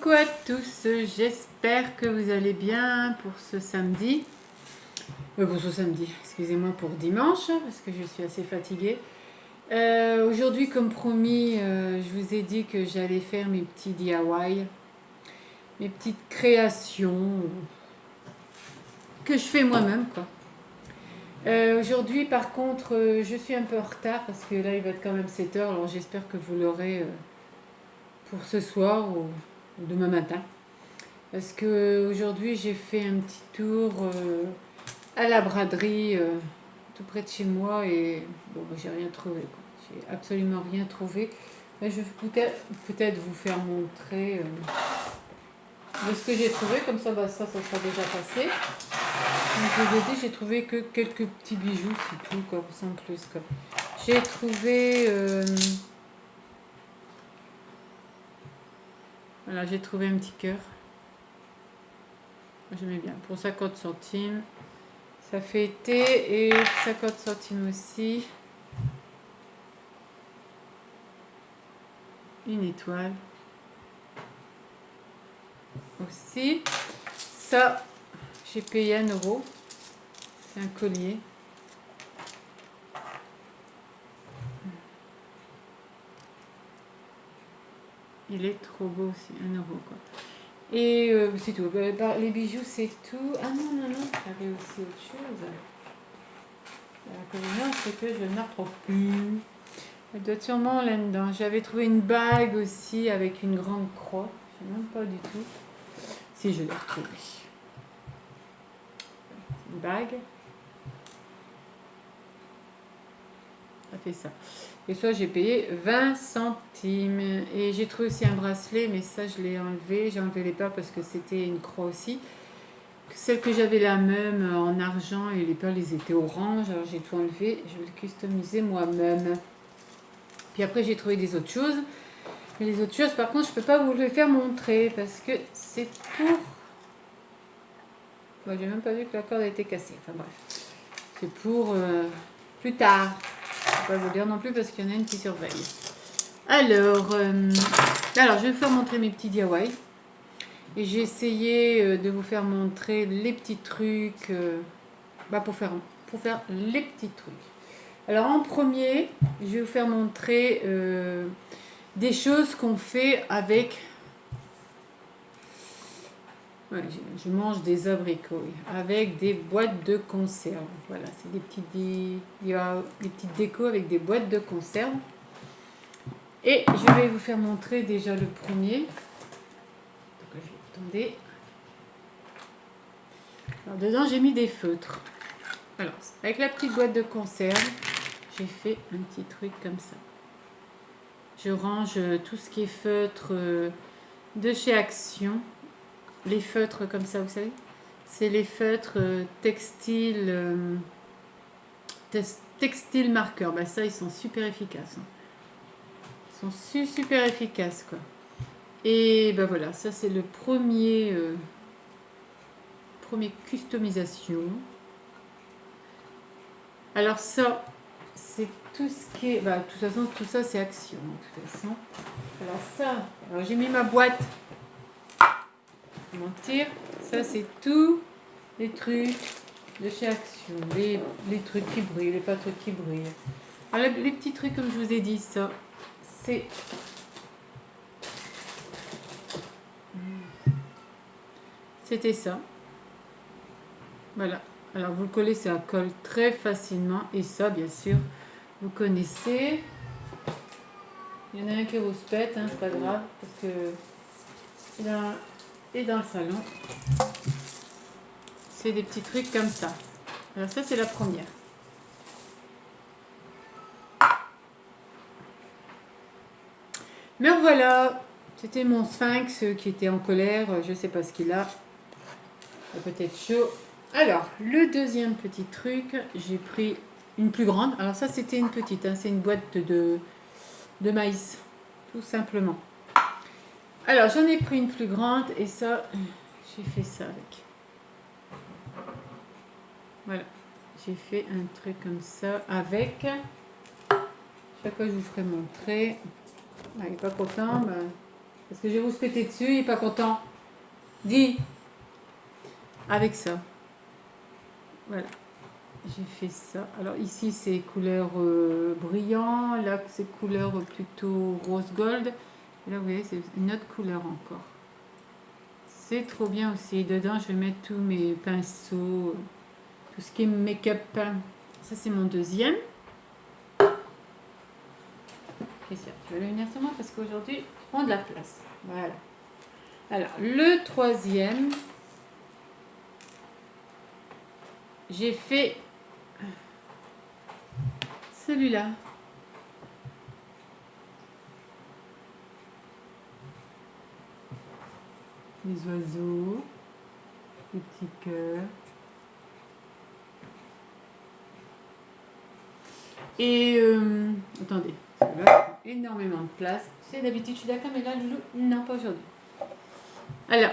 Coucou à tous, j'espère que vous allez bien pour ce samedi. Excusez-moi, pour dimanche, parce que je suis assez fatiguée. Aujourd'hui, comme promis, je vous ai dit que j'allais faire mes petits DIY, mes petites créations que je fais moi-même, quoi. Aujourd'hui, par contre, je suis un peu en retard parce que là, il va être quand même 7 heures, alors j'espère que vous l'aurez pour ce soir ou demain matin. Parce que aujourd'hui j'ai fait un petit tour à la braderie tout près de chez moi et bon, j'ai rien trouvé, quoi. J'ai absolument rien trouvé. Mais je vais peut-être vous faire montrer de ce que j'ai trouvé, comme ça, ça sera déjà passé. Donc je vous ai dit, j'ai trouvé que quelques petits bijoux, c'est tout, quoi, sans plus, quoi. J'ai trouvé voilà, j'ai trouvé un petit cœur. J'aimais bien, pour 50 centimes. Ça fait été et 50 centimes aussi. Une étoile. Aussi. Ça, j'ai payé 1 euro. C'est un collier. Il est trop beau aussi, 1 euro, quoi. Et c'est tout. Les bijoux, c'est tout. Ah non, j'avais aussi autre chose. L'inconvénient, c'est que je ne la retrouve plus. Elle doit être sûrement là-dedans. J'avais trouvé une bague aussi avec une grande croix. Je ne sais même pas du tout si je l'ai retrouvée. Une bague. Ça fait ça. Et ça, j'ai payé 20 centimes. Et j'ai trouvé aussi un bracelet, mais ça, je l'ai enlevé. J'ai enlevé les perles parce que c'était une croix aussi. Celle que j'avais la même en argent et les perles, elles étaient orange. Alors j'ai tout enlevé. Je vais le customiser moi-même. Puis après, j'ai trouvé des autres choses. Mais les autres choses, par contre, je ne peux pas vous les faire montrer parce que c'est pour... Bon, j'ai même pas vu que la corde a été cassée. Enfin bref. C'est pour plus tard. Je ne vais pas vous dire non plus parce qu'il y en a une qui surveille. Alors, je vais vous faire montrer mes petits DIY. Et j'ai essayé de vous faire montrer les petits trucs pour faire les petits trucs. Alors en premier, je vais vous faire montrer des choses qu'on fait avec... Ouais, je mange des abricots avec des boîtes de conserve. Voilà, c'est des petites décos avec des boîtes de conserve. Et je vais vous faire montrer déjà le premier. Attendez. Alors dedans, j'ai mis des feutres. Alors, avec la petite boîte de conserve, j'ai fait un petit truc comme ça. Je range tout ce qui est feutre de chez Action. Les feutres comme ça, vous savez, c'est les feutres textile marqueurs. Bah ça, ils sont super efficaces. Ils sont super efficaces, quoi. Et ben voilà, ça c'est le premier customisation. Alors ça, c'est tout ce qui est... de toute façon, tout ça c'est Action. De toute façon. Alors j'ai mis ma boîte. Mentir, ça c'est tout les trucs de chez Action, les trucs qui brillent, les pas trucs qui brillent. Alors, les petits trucs comme je vous ai dit, ça c'est c'était ça. Voilà. Alors vous le collez, ça colle très facilement et ça bien sûr vous connaissez. Il y en a un qui est rouspète, c'est pas grave parce que là et dans le salon, c'est des petits trucs comme ça. Alors ça c'est la première. Mais voilà, c'était mon sphinx qui était en colère, je sais pas ce qu'il a. Il a peut-être chaud. Alors, le deuxième petit truc, j'ai pris une plus grande. Alors ça c'était une petite, c'est une boîte de maïs, tout simplement. Alors j'en ai pris une plus grande et ça, j'ai fait ça avec. Voilà, j'ai fait un truc comme ça avec. Chaque fois je vous ferai montrer. Il n'est pas content, Parce que je vais vous se péter dessus, il n'est pas content. Dis. Avec ça. Voilà. J'ai fait ça. Alors ici, c'est couleur brillant. Là, c'est couleur plutôt rose gold. Et là, vous voyez, c'est une autre couleur encore. C'est trop bien aussi. Dedans, je vais mettre tous mes pinceaux, tout ce qui est make-up. Ça, c'est mon deuxième. Christian, tu vas le venir sur moi parce qu'aujourd'hui, tu prends de la place. Voilà. Alors, le troisième, j'ai fait celui-là. Les oiseaux, les petits cœurs. Et attendez, celui-là prend énormément de place. C'est d'habitude, je suis d'accord, mais là, non, pas aujourd'hui. Alors,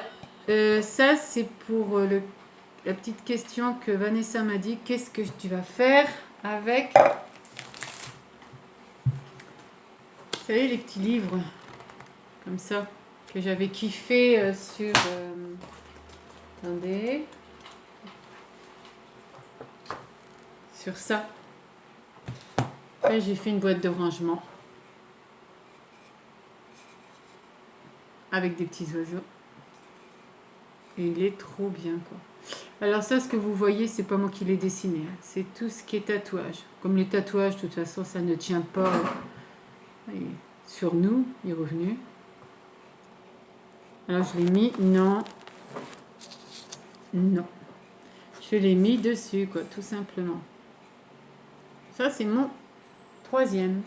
ça, c'est pour la petite question que Vanessa m'a dit. Qu'est-ce que tu vas faire avec, vous savez, les petits livres comme ça que j'avais kiffé sur... attendez. Sur ça. Là, j'ai fait une boîte de rangement avec des petits oiseaux. Et il est trop bien, quoi. Alors ça, ce que vous voyez, c'est pas moi qui l'ai dessiné. Hein. C'est tout ce qui est tatouage. Comme les tatouages, de toute façon, ça ne tient pas sur nous. Il est revenu. Alors, je l'ai mis. Non. Non. Je l'ai mis dessus, quoi, tout simplement. Ça, c'est mon troisième.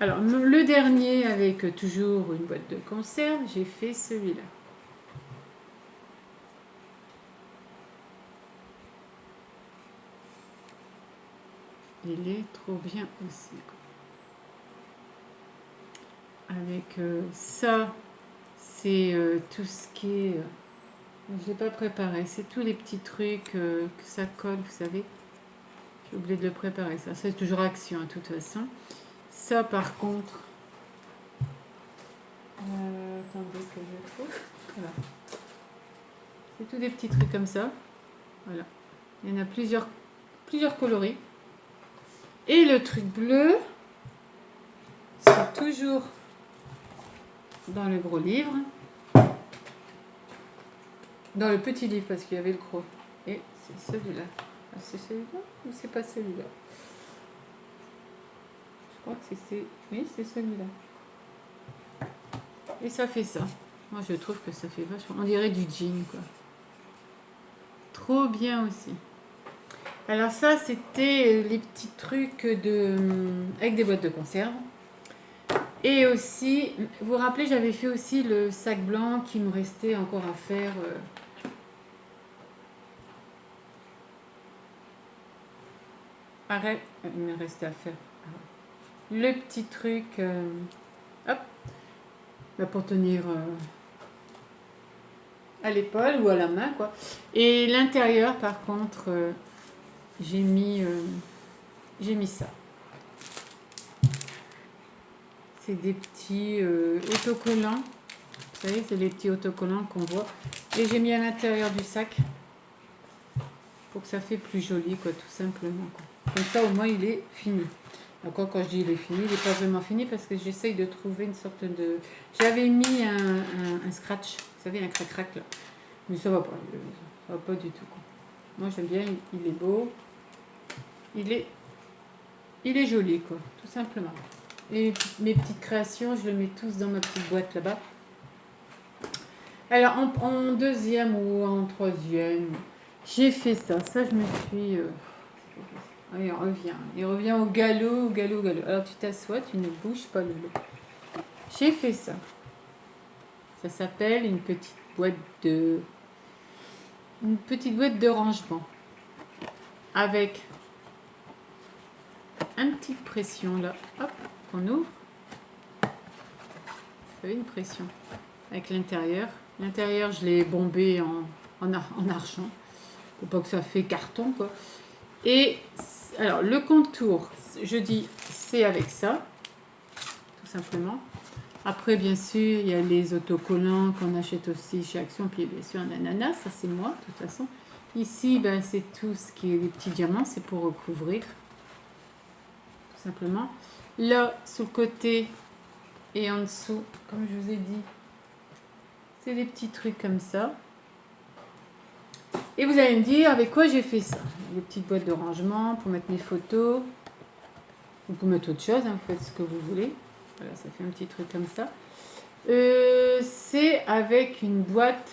Alors, le dernier, avec toujours une boîte de conserve, j'ai fait celui-là. Il est trop bien aussi, quoi. Avec ça, c'est tout ce qui est... je n'ai pas préparé. C'est tous les petits trucs que ça colle, vous savez. J'ai oublié de le préparer, ça. C'est toujours action, de toute façon. Ça, par contre... attendez que je trouve. Voilà. C'est tous des petits trucs comme ça. Voilà. Il y en a plusieurs coloris. Et le truc bleu, c'est toujours dans le gros livre. Dans le petit livre, parce qu'il y avait le gros. Et c'est celui-là. Ah, c'est celui-là ou c'est pas celui-là? Je crois que c'est... Oui, c'est celui-là. Et ça fait ça. Moi, je trouve que ça fait vachement... On dirait du jean, quoi. Trop bien aussi. Alors ça, c'était les petits trucs avec des boîtes de conserve. Et aussi, vous vous rappelez, j'avais fait aussi le sac blanc qui me restait encore à faire. Arrête, il me restait à faire. Le petit truc, hop, pour tenir à l'épaule ou à la main, quoi. Et l'intérieur, par contre... j'ai mis ça. C'est des petits autocollants. Vous savez, c'est les petits autocollants qu'on voit. Et j'ai mis à l'intérieur du sac pour que ça fait plus joli, quoi, tout simplement, quoi. Comme ça, au moins, il est fini. Encore, quand je dis il est fini, il n'est pas vraiment fini parce que j'essaye de trouver une sorte de... J'avais mis un scratch, vous savez, un crac-crac, là. Mais ça va pas, ça va pas du tout, quoi. Moi, j'aime bien, il est beau. Il est joli, quoi, tout simplement. Et mes petites créations, je les mets tous dans ma petite boîte là-bas. Alors, en deuxième ou en troisième, j'ai fait ça. Ça, je me suis... il revient. Il revient au galop, au galop, au galop. Alors, tu t'assois, tu ne bouges pas le lot. J'ai fait ça. Ça s'appelle une petite boîte de rangement. Avec une petite pression là. Hop, on ouvre. Vous avez une pression. Avec l'intérieur. L'intérieur, je l'ai bombé en argent. Pour pas que ça fait carton, quoi. Et alors, le contour, je dis, c'est avec ça. Tout simplement. Après, bien sûr, il y a les autocollants qu'on achète aussi chez Action. Puis, bien sûr, un ananas, ça c'est moi, de toute façon. Ici, ben, c'est tout ce qui est les petits diamants, c'est pour recouvrir, tout simplement. Là, sur le côté et en dessous, comme je vous ai dit, c'est des petits trucs comme ça. Et vous allez me dire avec quoi j'ai fait ça. Des petites boîtes de rangement pour mettre mes photos. Vous pouvez mettre autre chose, hein, vous faites ce que vous voulez. Voilà, ça fait un petit truc comme ça. C'est avec une boîte,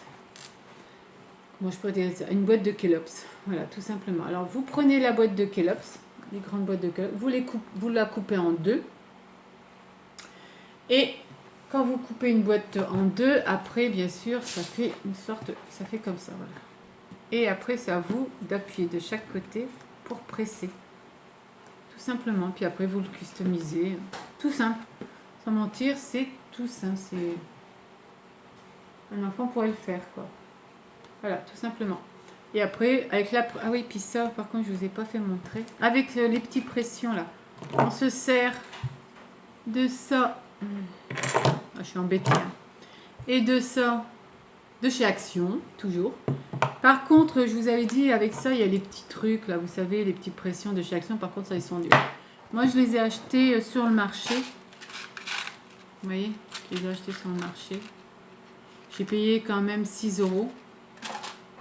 comment je pourrais dire ça, une boîte de Kellogg's. Voilà, tout simplement. Alors, vous prenez la boîte de Kellogg's, les grandes boîtes de Kellogg's, vous la coupez en deux. Et quand vous coupez une boîte en deux, après, bien sûr, ça fait une sorte, ça fait comme ça, voilà. Et après, c'est à vous d'appuyer de chaque côté pour presser. Tout simplement. Puis après, vous le customisez. Tout simple. Sans mentir, c'est tout simple. C'est... Un enfant pourrait le faire, quoi. Voilà, tout simplement. Et après, avec la... Ah oui, puis ça, par contre, je ne vous ai pas fait montrer. Avec les petites pressions, là. On se sert de ça. Ah, je suis embêtée. Hein. Et de ça, de chez Action, toujours. Par contre, je vous avais dit, avec ça, il y a les petits trucs, là, vous savez, les petites pressions de chez Action. Par contre, ça, ils sont durs. Moi, je les ai achetés sur le marché. Vous voyez, je les ai achetés sur le marché. J'ai payé quand même 6 €.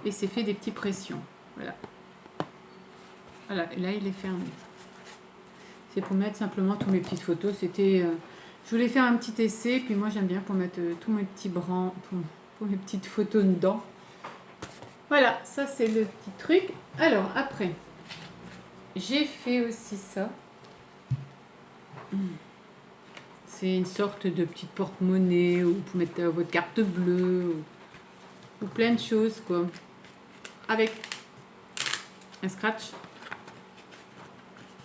Et c'est fait des petites pressions. Voilà. Voilà, et là, il est fermé. C'est pour mettre simplement tous mes petites photos. C'était... je voulais faire un petit essai, puis moi, j'aime bien pour mettre tous mes petits brans, pour mes petites photos dedans. Voilà, ça c'est le petit truc. Alors, après, j'ai fait aussi ça. C'est une sorte de petite porte-monnaie où vous mettez votre carte bleue ou plein de choses, quoi. Avec un scratch.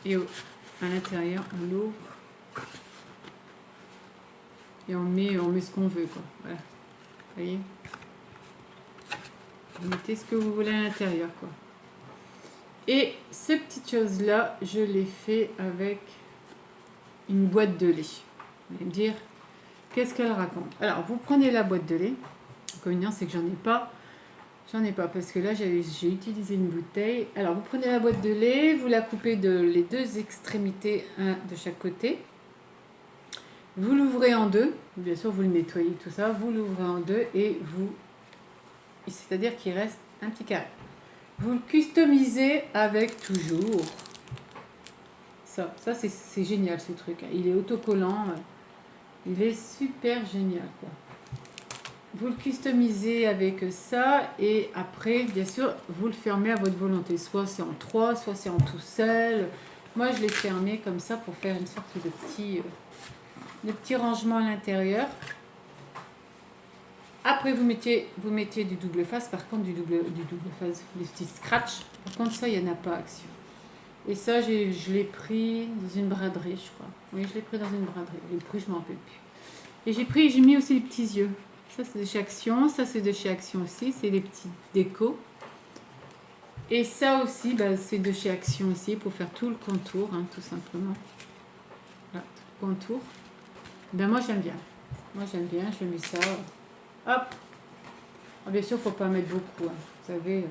Et à l'intérieur, on l'ouvre. Et on met ce qu'on veut, quoi. Voilà. Vous voyez ? Vous mettez ce que vous voulez à l'intérieur, quoi. Et ces petites choses-là, je les fais avec une boîte de lait. Vous allez me dire, qu'est-ce qu'elle raconte? Alors, vous prenez la boîte de lait. L'inconvénient, c'est que j'en ai pas. J'en ai pas, parce que là, j'ai utilisé une bouteille. Alors, vous prenez la boîte de lait, vous la coupez les deux extrémités, un de chaque côté. Vous l'ouvrez en deux. Bien sûr, vous le nettoyez, tout ça. Vous l'ouvrez en deux et vous... C'est-à-dire qu'il reste un petit carré. Vous le customisez avec toujours ça. Ça, c'est génial, ce truc. Il est autocollant. Il est super génial, quoi. Vous le customisez avec ça. Et après, bien sûr, vous le fermez à votre volonté. Soit c'est en 3, soit c'est en tout seul. Moi, je l'ai fermé comme ça pour faire une sorte de petit rangement à l'intérieur. Après, vous mettez du double face. Par contre, du double face, les petits scratchs. Par contre, ça, il n'y en a pas Action. Et ça, je l'ai pris dans une braderie, je crois. Oui, je l'ai pris dans une braderie. Les prix, je ne m'en rappelle plus. Et j'ai mis aussi les petits yeux. Ça, c'est de chez Action. Ça, c'est de chez Action aussi. C'est les petits décos. Et ça aussi, bah, c'est de chez Action aussi pour faire tout le contour, hein, tout simplement. Voilà, tout le contour. Ben, moi, j'aime bien. Moi, j'aime bien. Je mets ça... Hop. Ah, bien sûr, il ne faut pas mettre beaucoup. Hein. Vous savez,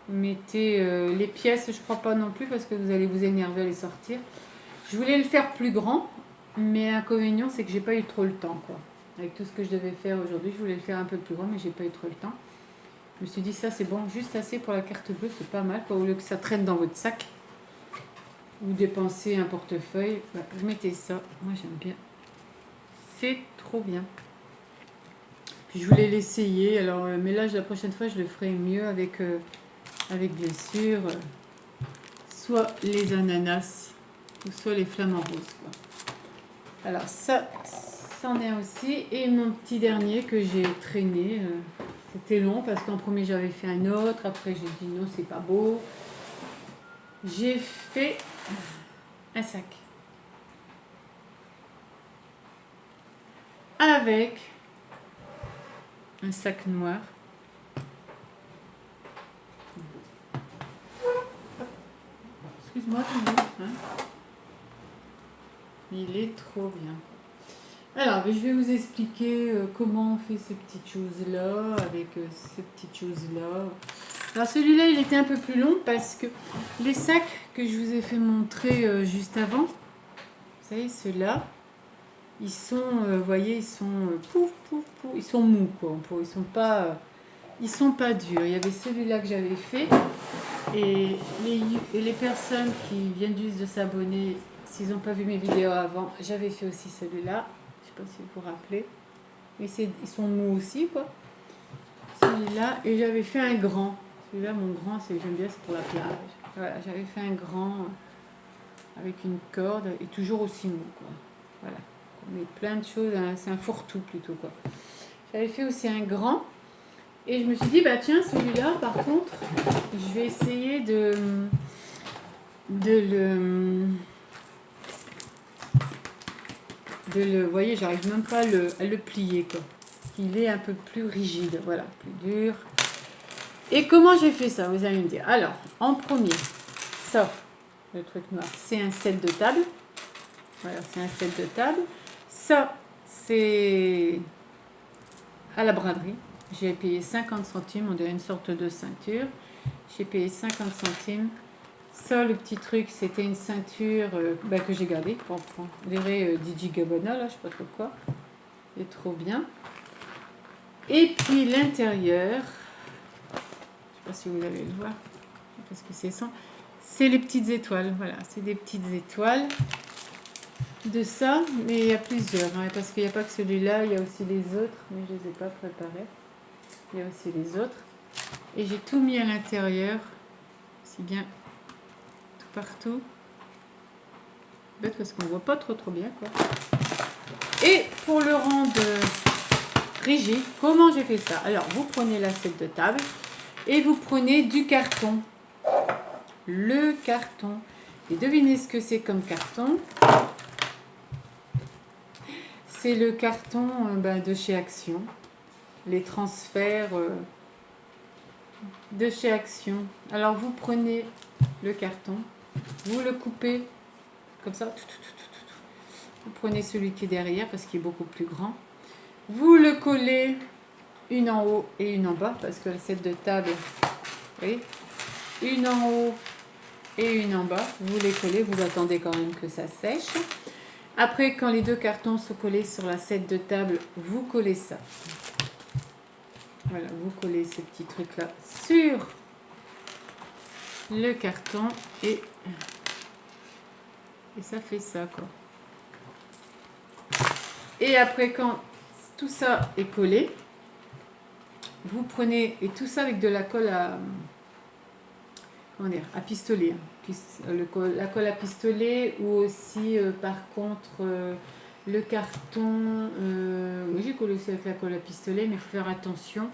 vous mettez les pièces, je ne crois pas non plus parce que vous allez vous énerver à les sortir. Je voulais le faire plus grand, mais l'inconvénient, c'est que j'ai pas eu trop le temps, quoi. Avec tout ce que je devais faire aujourd'hui, je voulais le faire un peu plus grand, mais j'ai pas eu trop le temps. Je me suis dit, ça c'est bon, juste assez pour la carte bleue, c'est pas mal, quoi. Au lieu que ça traîne dans votre sac, vous dépensez un portefeuille, bah, vous mettez ça. Moi, j'aime bien. C'est trop bien. Je voulais l'essayer, alors, mais là, la prochaine fois, je le ferai mieux avec bien sûr, soit les ananas, ou soit les flamants roses, quoi. Alors, ça, c'en est aussi. Et mon petit dernier que j'ai traîné, c'était long, parce qu'en premier, j'avais fait un autre. Après, j'ai dit non, c'est pas beau. J'ai fait un sac. Avec un sac noir. Excuse-moi, hein. Il est trop bien. Alors, je vais vous expliquer comment on fait ces petites choses-là, avec ces petites choses-là. Alors, celui-là, il était un peu plus long parce que les sacs que je vous ai fait montrer juste avant, vous savez, ceux-là, ils sont, vous voyez, ils sont pouf, pouf, pouf, ils sont mous, quoi. Ils sont pas durs. Il y avait celui-là que j'avais fait. Et les personnes qui viennent juste de s'abonner, s'ils n'ont pas vu mes vidéos avant, j'avais fait aussi celui-là. Je sais pas si vous vous rappelez. Mais ils sont mous aussi, quoi. Celui-là. Et j'avais fait un grand. Celui-là, mon grand, j'aime bien, c'est pour la plage. Voilà, j'avais fait un grand avec une corde et toujours aussi mou, quoi. Voilà. On met plein de choses. Hein, c'est un fourre-tout plutôt, quoi. J'avais fait aussi un grand. Et je me suis dit, bah tiens, celui-là, par contre, je vais essayer de vous voyez, j'arrive même pas à le plier, quoi. Il est un peu plus rigide, voilà, plus dur. Et comment j'ai fait ça, vous allez me dire. Alors, en premier, ça, le truc noir, c'est un set de table. Voilà, c'est un set de table. Ça, c'est à la braderie. J'ai payé 50 centimes, on dirait une sorte de ceinture. J'ai payé 50 centimes. Ça, le petit truc, c'était une ceinture que j'ai gardée. On dirait DJ Gabbana, là, je sais pas trop quoi. Il est trop bien. Et puis l'intérieur, je sais pas si vous allez le voir, parce que c'est ça. C'est les petites étoiles, voilà, c'est des petites étoiles de ça, mais il y a plusieurs, hein, parce qu'il n'y a pas que celui-là, il y a aussi les autres, mais je ne les ai pas préparés. Il y a aussi les autres. Et j'ai tout mis à l'intérieur, aussi bien tout partout. Bête parce qu'on ne voit pas trop bien, quoi. Et pour le rendre rigide, comment j'ai fait ça? Alors, vous prenez l'assiette de table et vous prenez du carton. Le carton. Et devinez ce que c'est comme carton. C'est le carton de chez Action. Les transferts de chez Action. Alors, vous prenez le carton, vous le coupez comme ça. Vous prenez celui qui est derrière parce qu'il est beaucoup plus grand. Vous le collez une en haut et une en bas parce que l'assiette de table, vous voyez, une en haut et une en bas. Vous les collez, vous attendez quand même que ça sèche. Après, quand les deux cartons sont collés sur l'assiette de table, vous collez ça. Voilà, vous collez ce petit truc-là sur le carton et ça fait ça, quoi. Et après, quand tout ça est collé, vous prenez, et tout ça avec de la colle à, comment dire, à pistolet. La colle à pistolet ou aussi, par contre, le carton, oui, j'ai collé aussi avec la colle à pistolet, mais il faut faire attention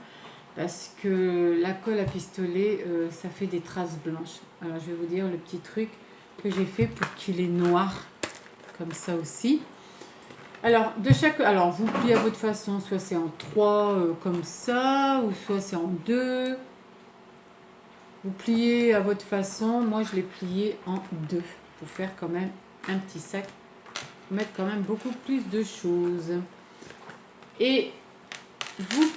parce que la colle à pistolet, ça fait des traces blanches. Alors, je vais vous dire le petit truc que j'ai fait pour qu'il est noir, comme ça aussi. Alors, vous pliez à votre façon, soit c'est en 3 comme ça, ou soit c'est en 2. Vous pliez à votre façon. Moi, je l'ai plié en 2 pour faire quand même un petit sac, mettre quand même beaucoup plus de choses. Et vous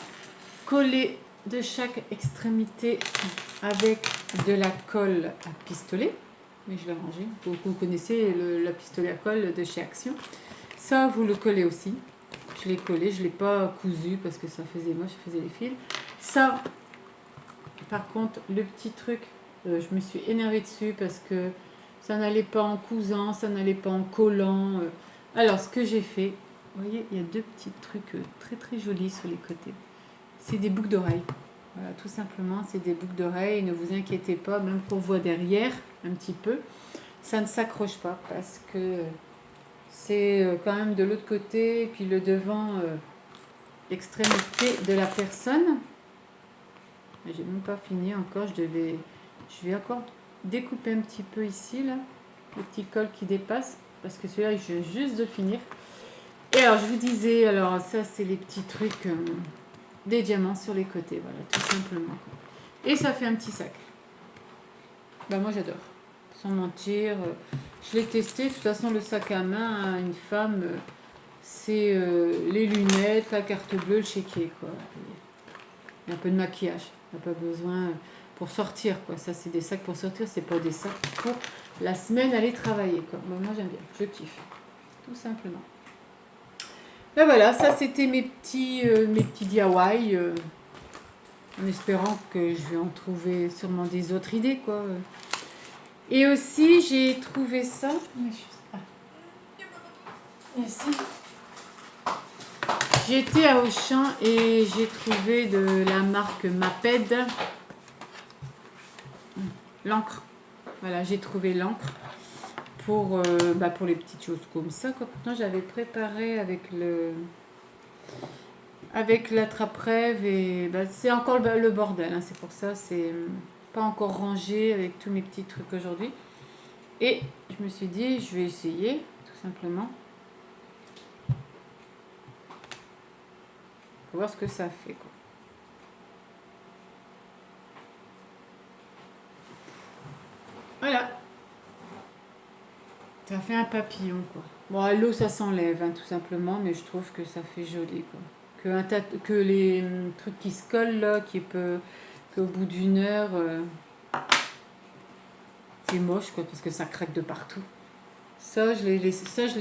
collez de chaque extrémité avec de la colle à pistolet. Mais je l'ai rangé. Vous connaissez la pistolet à colle de chez Action. Ça, vous le collez aussi. Je l'ai collé, je ne l'ai pas cousu parce que ça faisait moche, je faisais les fils. Ça, par contre, le petit truc, je me suis énervée dessus parce que ça n'allait pas en cousant, ça n'allait pas en collant. Alors, ce que j'ai fait, vous voyez, il y a deux petits trucs très très jolis sur les côtés. C'est des boucles d'oreilles. Voilà, tout simplement, c'est des boucles d'oreilles. Ne vous inquiétez pas, même qu'on voit derrière un petit peu, ça ne s'accroche pas parce que c'est quand même de l'autre côté, et puis le devant, l'extrémité de la personne. J'ai même pas fini encore, je vais encore découper un petit peu ici, là, le petit col qui dépasse, parce que celui-là, je viens juste de finir. Et alors, je vous disais, alors ça, c'est les petits trucs, des diamants sur les côtés, voilà, tout simplement. Et ça fait un petit sac. Ben, moi, j'adore. Sans mentir, je l'ai testé. De toute façon, le sac à main, une femme, c'est les lunettes, la carte bleue, le chéquier, quoi. Et un peu de maquillage. On n'a pas besoin pour sortir, quoi. Ça, c'est des sacs pour sortir, c'est pas des sacs pour la semaine aller travailler, quoi. Bon, moi, j'aime bien, je kiffe, tout simplement. Ben voilà, ça, c'était mes petits DIY, en espérant que je vais en trouver sûrement des autres idées, quoi. Et aussi, j'ai trouvé ça. Ici. J'étais à Auchan et j'ai trouvé de la marque Maped l'encre. Voilà, j'ai trouvé l'encre pour les petites choses comme ça, quoi. Pourtant, j'avais préparé avec l'attrape-rêve et c'est encore le bordel, hein. C'est pour ça, c'est pas encore rangé avec tous mes petits trucs aujourd'hui. Et je me suis dit, je vais essayer, tout simplement. Pour voir ce que ça fait, quoi. Voilà. Ça fait un papillon, quoi. Bon, à l'eau, ça s'enlève, hein, tout simplement, mais je trouve que ça fait joli, quoi. Que les trucs qui se collent, là, qu'au bout d'une heure, c'est moche, quoi, parce que ça craque de partout. Ça, je l'ai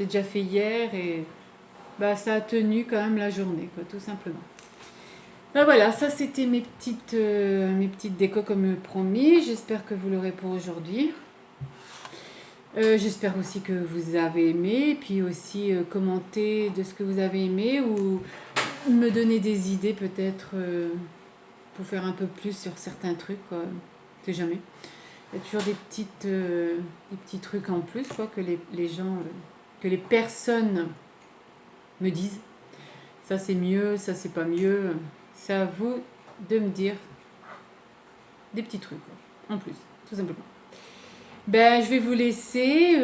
déjà fait hier et ça a tenu quand même la journée, quoi, tout simplement. Ben voilà, ça c'était mes petites décos comme promis. J'espère que vous l'aurez pour aujourd'hui. J'espère aussi que vous avez aimé, puis aussi commenter de ce que vous avez aimé ou me donner des idées peut-être pour faire un peu plus sur certains trucs, quoi. C'est jamais. Il y a toujours des petits trucs en plus, quoi, que les gens, que les personnes me disent. Ça c'est mieux, ça c'est pas mieux. C'est à vous de me dire des petits trucs, quoi, en plus, tout simplement. Je vais vous laisser.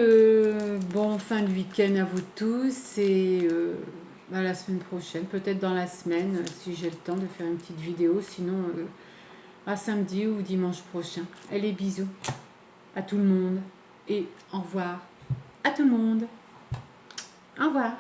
Bon fin de week-end à vous tous et à la semaine prochaine, peut-être dans la semaine, si j'ai le temps de faire une petite vidéo, sinon à samedi ou dimanche prochain. Allez, bisous à tout le monde et au revoir à tout le monde. Au revoir.